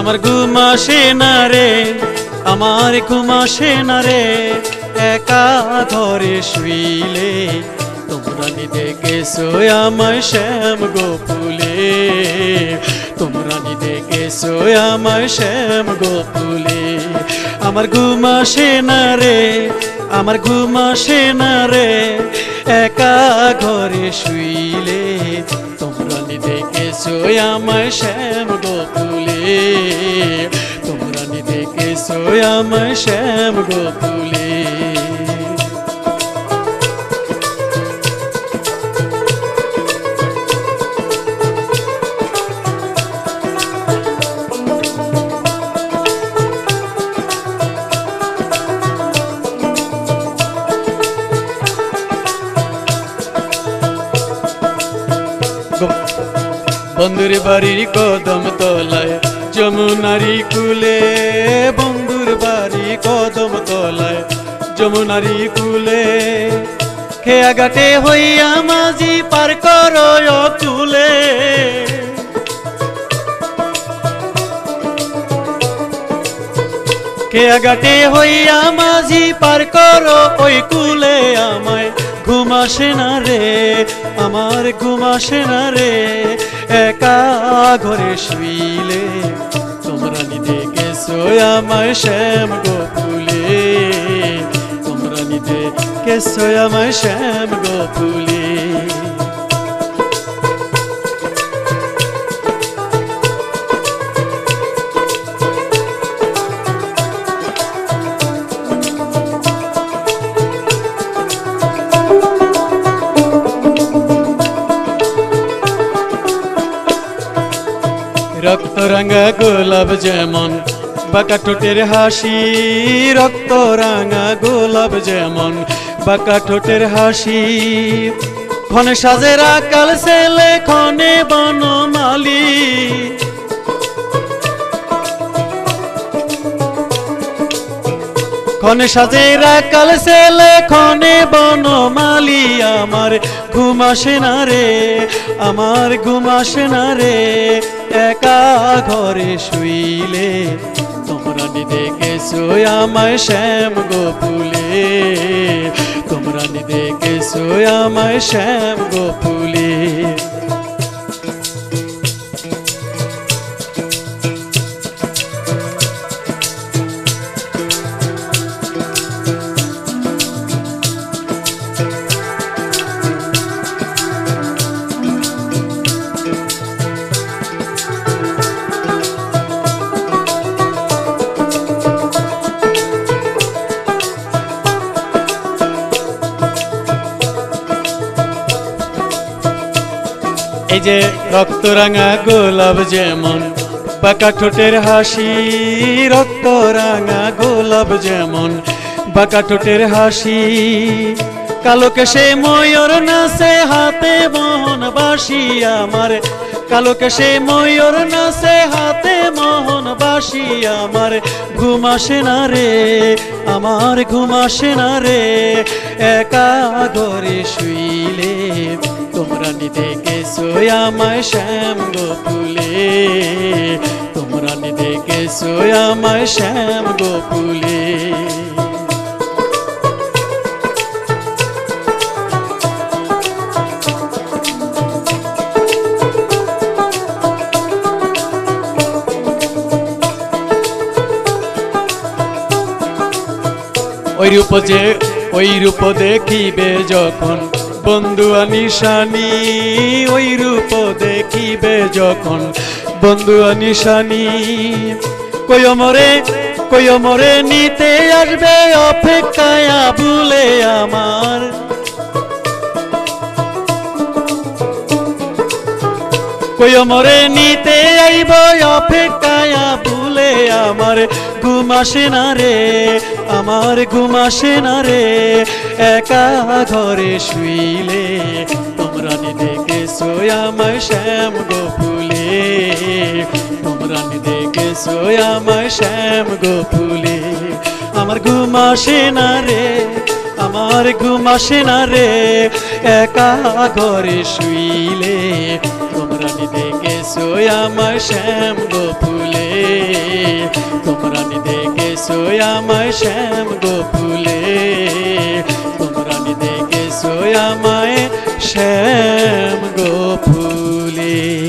আমার ঘুম আসে না রে, আমার ঘুম আসে না রে, একা ঘরে শুইলে। তোমরা নিদে গেছো আমায় শ্যাম গোপুলে, তোমরা নিদে গেছো আমায় শ্যাম গোপুলে। আমার ঘুম আসে না রে, আমার ঘুম আসে না রে, একা ঘরে শুইলে। তোমরা নিদে গেছো আমায় শ্যাম গোপুলে, তোমরা নিদে গেছো আমায় শ্যাম গোপুলে। বন্ধুর বাড়ির কদম তলায় যমুনারি কুলে, বন্ধুর বাড়ি কদম তলায় যমুনারি কুলে। খেয়া ঘাটে হইয়া মাঝি পার করো কুলে, খেয়া ঘাটে হইয়া মাঝি পার করো ওই কুলে। আমায় ঘুম আসে না রে, আমার ঘুম আসে না রে, একা ঘরে শুইলে। তোমরা নিদে গেছো আমায় শ্যাম গোপুলে, তোমরা নিদে গেছো আমায় শ্যাম গোপুলে। রক্ত রাঙা গোলাপ যেমন বাঁকা ঠোঁটের হাসি, রক্ত রাঙা গোলাপ যেমন বাঁকা ঠোঁটের হাসি। ক্ষণে সাজে রাকাল ছেলে ক্ষণে বনমালী, ক্ষণে সাজে রাকাল ছেলে ক্ষণে বনমালী। আমার ঘুম আসে না রে, আমার ঘুম আসে না রে, একা ঘরে শুইলে। তোমরা নিদে গেছো আমায় শ্যাম গোপুলে, তোমরা নিদে গেছো আমায় শ্যাম গোপুলে। এই যে রক্ত রাঙা গোলাপ যেমন বাঁকা ঠোঁটের হাসি, রক্ত রাঙা গোলাপ যেমন বাঁকা ঠোঁটের হাসি। কালো কেশে ময়ূর নাচে হাতে মোহন বাঁশি, আমার কালো কেশে ময়ূর নাচে হাতে মোহন বাঁশি। আমার ঘুম আসে না রে, আমার ঘুম আসে না রে, একা ঘরে শুইলে। তোমরা নিদে গেছো আমায় শ্যাম গোপুলে, তোমরা নিদে গেছো আমায় শ্যাম গোপুলে। ওই রূপ দেখিবে যখন বন্ধু আনিশানি, ওই রূপ দেখিবে যখন বন্ধু আনিশানি। কয়মরে নিতে আসবে অপেক্ষায় ভুলে আমার, কয়মরে নিতে আইব অপেক্ষায় ভুলে। আমার ঘুম আসে না রে, আমার ঘুম আসে না রে, একা ঘরে শুইলে। তোমরা নিদে গেছো আমায় শ্যাম গোপুলে, তোমরা নিদে গেছো আমায় শ্যাম গোপুলে। আমার ঘুম আসে না রে, আমার ঘুম আসে না রে, একা ঘরে শুইলে। তোমরা নিদে গেছো আমায় শ্যাম গোপুলে, তোমরা দেখেছো আমায় শ্যাম গো ফুলে, তোমরা দেখেছো আমায় শ্যাম গো ফুলে।